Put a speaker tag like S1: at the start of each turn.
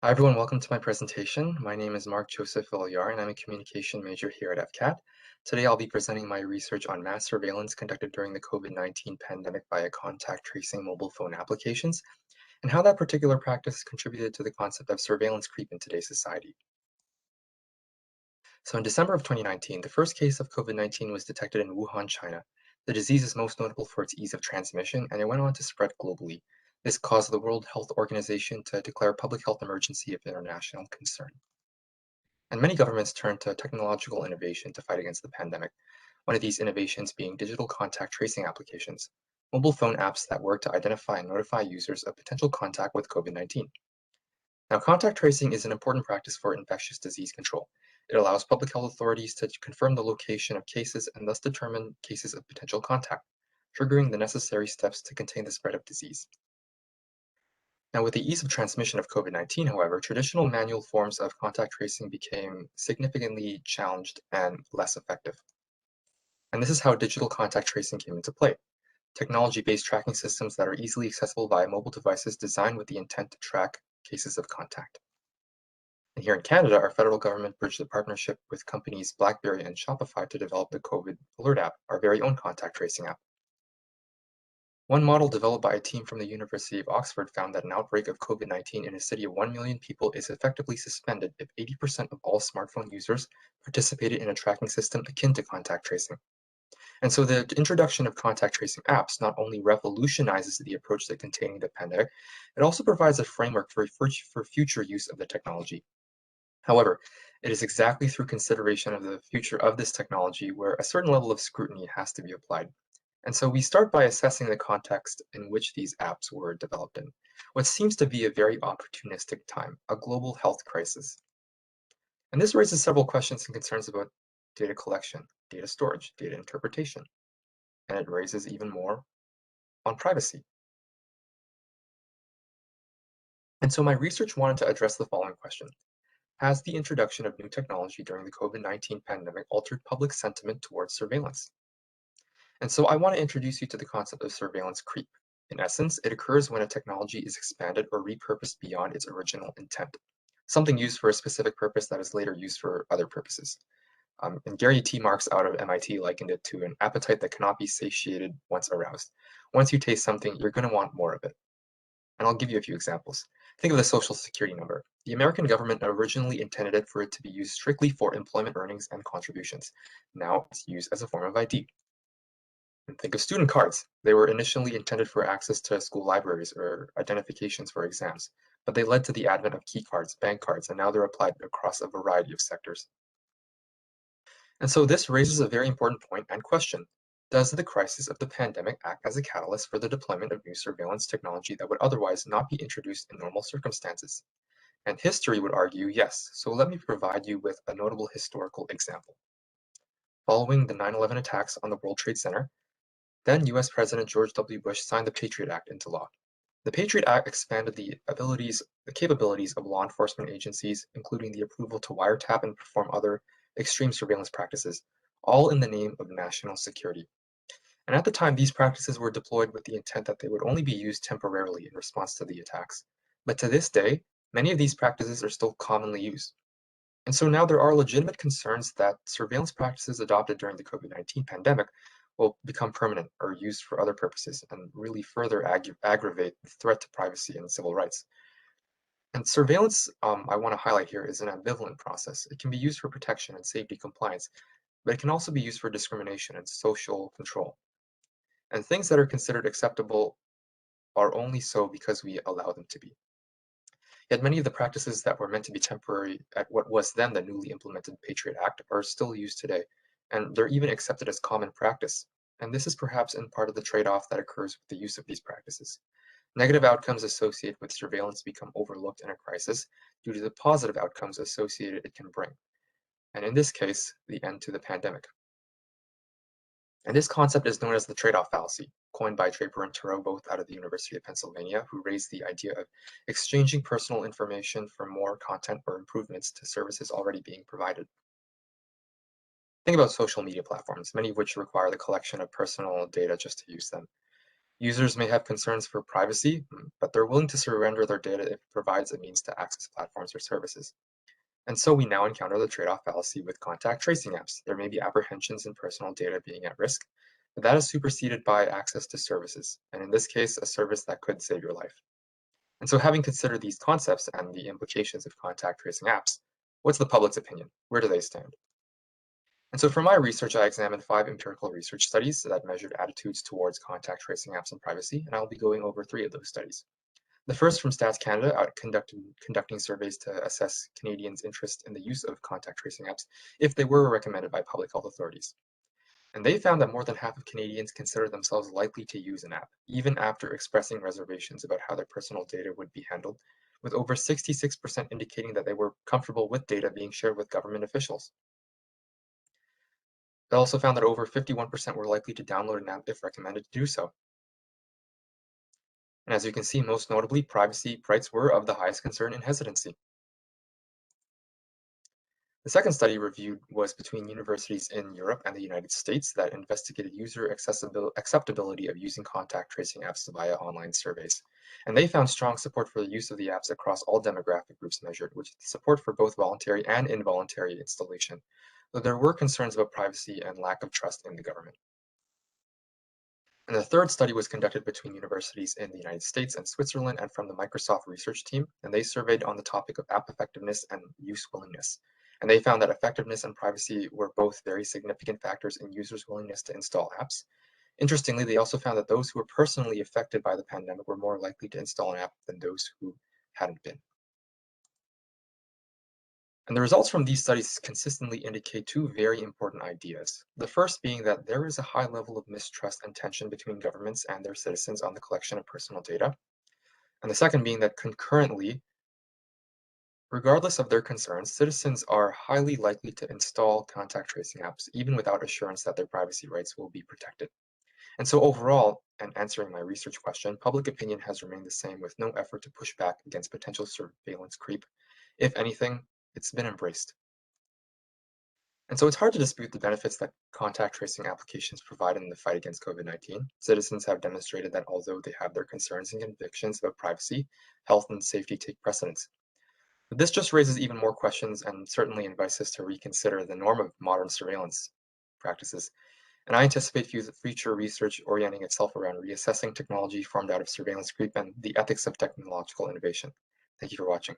S1: Hi everyone, welcome to my presentation. My name is Mark Joseph Villar and I'm a communication major here at FCAT. Today I'll be presenting my research on mass surveillance conducted during the COVID-19 pandemic via contact tracing mobile phone applications and how that particular practice contributed to the concept of surveillance creep in today's society. So in December of 2019, the first case of COVID-19 was detected in Wuhan, China. The disease is most notable for its ease of transmission, and it went on to spread globally. This caused the World Health Organization to declare a public health emergency of international concern. And many governments turned to technological innovation to fight against the pandemic, one of these innovations being digital contact tracing applications, mobile phone apps that work to identify and notify users of potential contact with COVID-19. Now, contact tracing is an important practice for infectious disease control. It allows public health authorities to confirm the location of cases and thus determine cases of potential contact, triggering the necessary steps to contain the spread of disease. Now, with the ease of transmission of COVID-19, however, traditional manual forms of contact tracing became significantly challenged and less effective. And this is how digital contact tracing came into play. Technology-based tracking systems that are easily accessible via mobile devices designed with the intent to track cases of contact. And here in Canada, our federal government bridged a partnership with companies BlackBerry and Shopify to develop the COVID Alert app, our very own contact tracing app. One model developed by a team from the University of Oxford found that an outbreak of COVID-19 in a city of 1 million people is effectively suspended if 80% of all smartphone users participated in a tracking system akin to contact tracing. And so the introduction of contact tracing apps not only revolutionizes the approach to containing the pandemic, it also provides a framework for future use of the technology. However, it is exactly through consideration of the future of this technology where a certain level of scrutiny has to be applied. And so we start by assessing the context in which these apps were developed in, what seems to be a very opportunistic time, a global health crisis. And this raises several questions and concerns about data collection, data storage, data interpretation, and it raises even more on privacy. And so my research wanted to address the following question. Has the introduction of new technology during the COVID-19 pandemic altered public sentiment towards surveillance? And so I want to introduce you to the concept of surveillance creep. In essence, it occurs when a technology is expanded or repurposed beyond its original intent, something used for a specific purpose that is later used for other purposes. And Gary T. Marks out of MIT likened it to an appetite that cannot be satiated once aroused. Once you taste something, you're going to want more of it. And I'll give you a few examples. Think of the Social Security number. The American government originally intended it for it to be used strictly for employment earnings and contributions. Now it's used as a form of ID. And think of student cards. They were initially intended for access to school libraries or identifications for exams, but they led to the advent of key cards, bank cards, and now they're applied across a variety of sectors. And so this raises a very important point and question. Does the crisis of the pandemic act as a catalyst for the deployment of new surveillance technology that would otherwise not be introduced in normal circumstances? And history would argue yes, so let me provide you with a notable historical example. Following the 9/11 attacks on the World Trade Center, then US President George W. Bush signed the Patriot Act into law. The Patriot Act expanded the capabilities of law enforcement agencies, including the approval to wiretap and perform other extreme surveillance practices, all in the name of national security. And at the time, these practices were deployed with the intent that they would only be used temporarily in response to the attacks. But to this day, many of these practices are still commonly used. And so now there are legitimate concerns that surveillance practices adopted during the COVID-19 pandemic will become permanent or used for other purposes and really further aggravate the threat to privacy and civil rights. And surveillance, I want to highlight here, is an ambivalent process. It can be used for protection and safety compliance, but it can also be used for discrimination and social control. And things that are considered acceptable are only so because we allow them to be. Yet many of the practices that were meant to be temporary at what was then the newly implemented Patriot Act are still used today, and they're even accepted as common practice. And this is perhaps in part of the trade-off that occurs with the use of these practices. Negative outcomes associated with surveillance become overlooked in a crisis due to the positive outcomes associated it can bring, and in this case, the end to the pandemic. And this concept is known as the trade-off fallacy, coined by Draper and Turow, both out of the University of Pennsylvania, who raised the idea of exchanging personal information for more content or improvements to services already being provided. Think about social media platforms, many of which require the collection of personal data just to use them. Users may have concerns for privacy, but they're willing to surrender their data if it provides a means to access platforms or services. And so we now encounter the trade-off fallacy with contact tracing apps. There may be apprehensions in personal data being at risk, but that is superseded by access to services, and in this case, a service that could save your life. And so having considered these concepts and the implications of contact tracing apps, what's the public's opinion? Where do they stand? And so for my research, I examined 5 empirical research studies that measured attitudes towards contact tracing apps and privacy, and I'll be going over 3 of those studies. The first from Stats Canada conducting surveys to assess Canadians' interest in the use of contact tracing apps if they were recommended by public health authorities. And they found that more than half of Canadians consider themselves likely to use an app, even after expressing reservations about how their personal data would be handled, with over 66% indicating that they were comfortable with data being shared with government officials. They also found that over 51% were likely to download an app if recommended to do so. And as you can see, most notably, privacy rights were of the highest concern and hesitancy. The second study reviewed was between universities in Europe and the United States that investigated user acceptability of using contact tracing apps via online surveys. And they found strong support for the use of the apps across all demographic groups measured, which is support for both voluntary and involuntary installation, though there were concerns about privacy and lack of trust in the government. And the third study was conducted between universities in the United States and Switzerland and from the Microsoft research team, and they surveyed on the topic of app effectiveness and use willingness. And they found that effectiveness and privacy were both very significant factors in users' willingness to install apps. Interestingly, they also found that those who were personally affected by the pandemic were more likely to install an app than those who hadn't been. And the results from these studies consistently indicate 2 very important ideas. The first being that there is a high level of mistrust and tension between governments and their citizens on the collection of personal data. And the second being that concurrently, regardless of their concerns, citizens are highly likely to install contact tracing apps, even without assurance that their privacy rights will be protected. And so overall, and answering my research question, public opinion has remained the same with no effort to push back against potential surveillance creep. If anything, it's been embraced. And so it's hard to dispute the benefits that contact tracing applications provide in the fight against COVID-19. Citizens have demonstrated that although they have their concerns and convictions about privacy, health, and safety take precedence. But this just raises even more questions and certainly invites us to reconsider the norm of modern surveillance practices. And I anticipate future research orienting itself around reassessing technology formed out of surveillance creep and the ethics of technological innovation. Thank you for watching.